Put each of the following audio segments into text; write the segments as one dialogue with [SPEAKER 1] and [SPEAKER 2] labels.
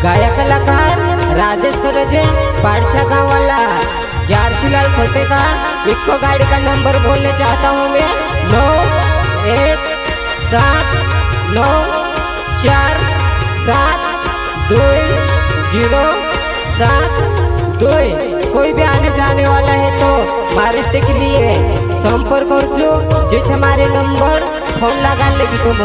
[SPEAKER 1] गायक कलाकार राजेश करजे पाड़छा गाँव वाला यारशीलाल खोटे का इक्को गाड़ी का नंबर बोलने चाहता हूँ मैं 91717207 कोई भी आने जाने वाला है तो महाराष्ट्र के लिए संपर्क करजो जिस हमारे नंबर फोन लगा लेगी तुम।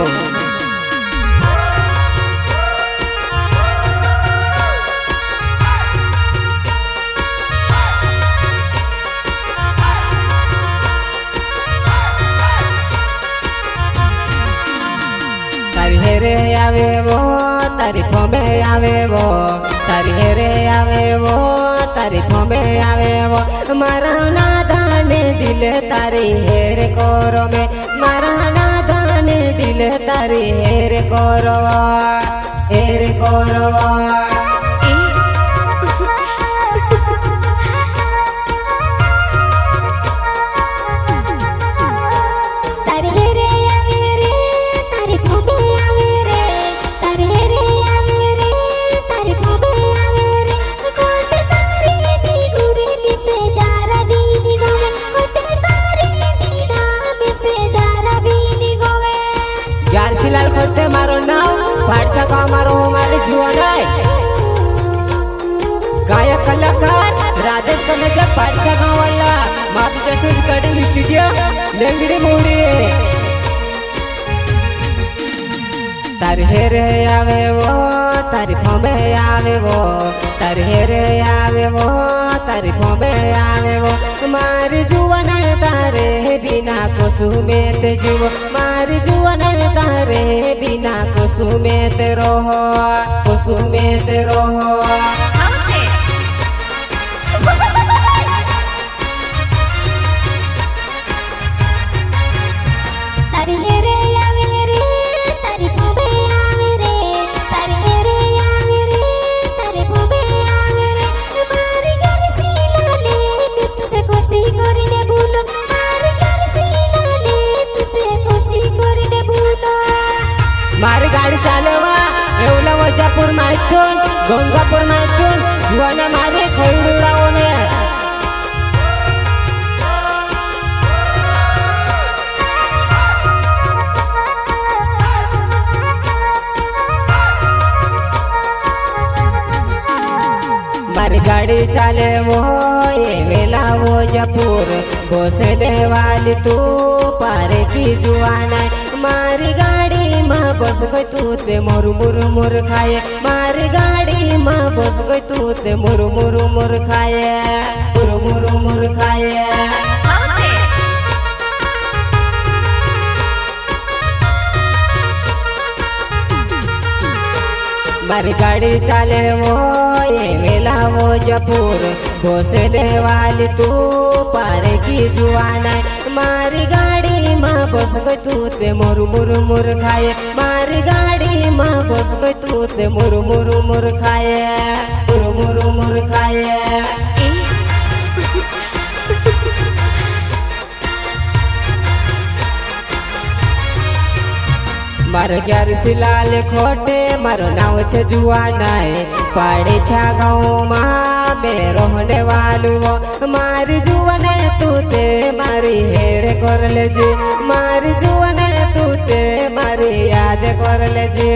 [SPEAKER 1] तारी हेरे आवे वो तारीफ में आवे वो तारी हेरे आवे वो तारीफ में आवे वो मारा ना दाने दिल तारी हेरे कोरो में मारा ना दाने दिल तारी हेरे कोरो यारशीलाल खोटे मारो नाव पाड़छा का मारो हमारे जुआन है गायक कलाकार राजेश करजे पाड़छा गाँव वाला माफी जैसे रिकॉर्डिंग स्टूडियो लेंगड़ी मोड़ी। तारी हेरे आवे वो तारीफ में आवे वो तारी हेरे आवे वो तारीफ में आवे वो मारी जुआन तारे बिना कुसुमेत जीव मारी जुआन तारे बिना कुसुमेत रोहो मारी गाड़ी चालवा एवला वजापुर माइथून गंगापुर माइथून जुआना मारे खैरुड़ाओ में मारी गाड़ी चाले वो ये वेला वजापुर घोसने वाली तू पारे की जुआना मारी गाड़ी माँ बस गई तू ते मुर खाए मारी गाड़ी माँ बस गई तू ते मुर खाए मारी गाड़ी चाले वो ये वेला वो जपूर घोसने वाली तू पारे की जुआना मारी गाड़ी माँ बस गई तू ते मुर खाए मारी गाड़ी माँ बस गई तू ते मुर खाए मारो यारशीलाल खोटे मारो नाव छे जुआना पाड़छा गाँव मां मैं रहने वालू मारी जुआन तू ते मारी हेरे कर लेजे मारी जुआन तू ते मारी याद कर लेजे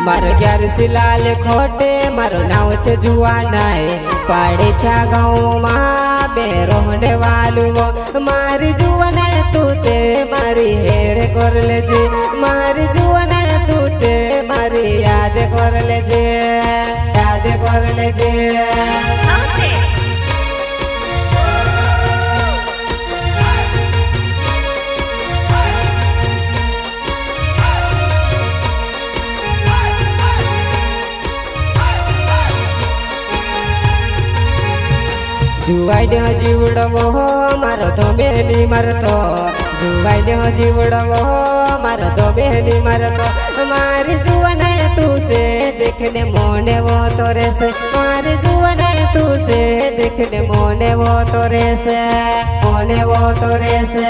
[SPEAKER 1] मारो यारशीलाल खोटे मारो नाव छे जुआना पाड़छा गाँव मां मैं रहने वालू मारी जुआन तू ते मारी हेरे कर लेजे मारी जुआन तू ते मारी याद कर लेजे जुवाई जीवड़वो मारो तो बेनी मरतो जुवाई जीवड़वो मारो तो बेनी मरतो मारी जुआन तू से देखने मोने वो तोरे से मारी जुआन तू से देखने मोने वो तो रेसे मोने वो तो रेसे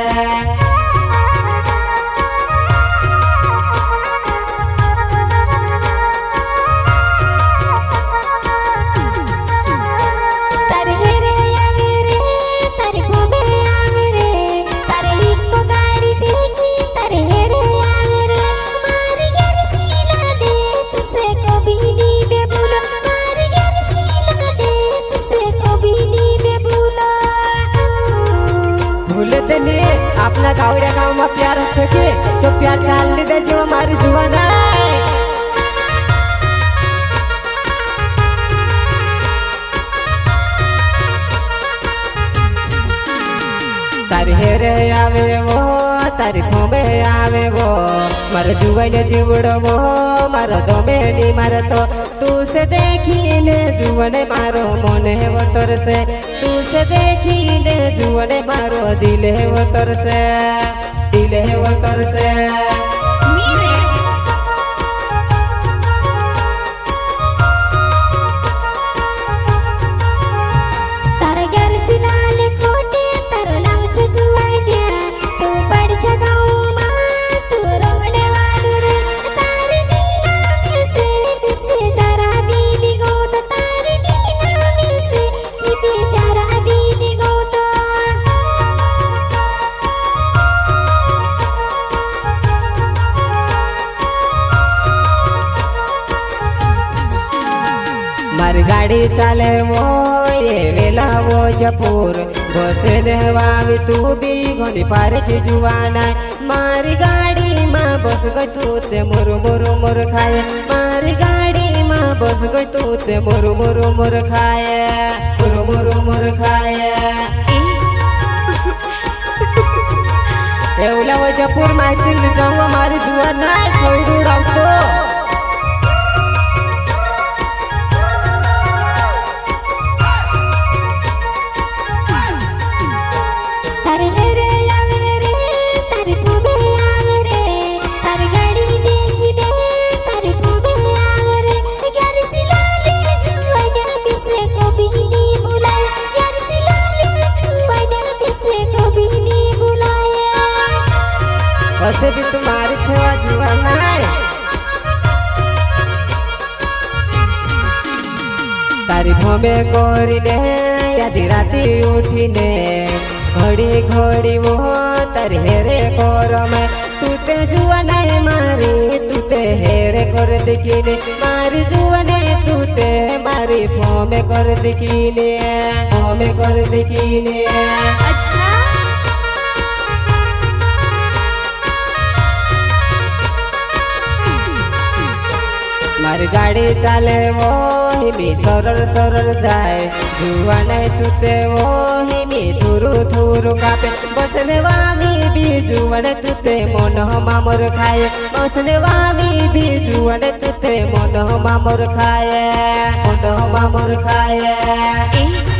[SPEAKER 1] अपना गावड़िया गाँव में प्यार अच्छे के जो प्यार चाल ली दे जो हमारी जुआन है तारी हेरे आवे वो तारी खोमे आवे वो मार जुआन जीवड़ो वो मारो दो मेनी मारो तो तू से देखी ने जुआन मारो मोने वो तोर से तू से देखी ने जुआन मारो दिले वो तोर से दिले वो तोर से मारी गाड़ी चाले वो ये वेला वो जपूर बसे देवावी तू भी घोड़ी पार की जुआना मारी गाड़ी माँ बस गई तू ते मुरु मुरु मुर खाए मारी गाड़ी माँ बस गई तू ते मुरु मुरु मुर खाए मुरु मुरु मुर खाए एवला वो जपूर माहिती जाऊंगा मारी जुआना छोड़ उड़ाव तो वैसे भी तुम्हारी छेवा जीवन है तारीफों में गोरी ने यदि राती उठी ने घड़ी घड़ी वो तारी हेरे कोरो में तू ते जुआन मारी तू ते हेरे कर दिखीने मारी जुआन तू ते मारी फो में कर दिखीने फो में कर दिखीने अच्छा मारी गाड़ी चाले वो हिमी सरल सरल जाए जुआन तुते वो हिमी थुरु थुरु कापे बसने वामी भी जुआन तुते मन मामर खाए बसने वामी भी जुआन तुते मन मामर खाए मन मामर खाए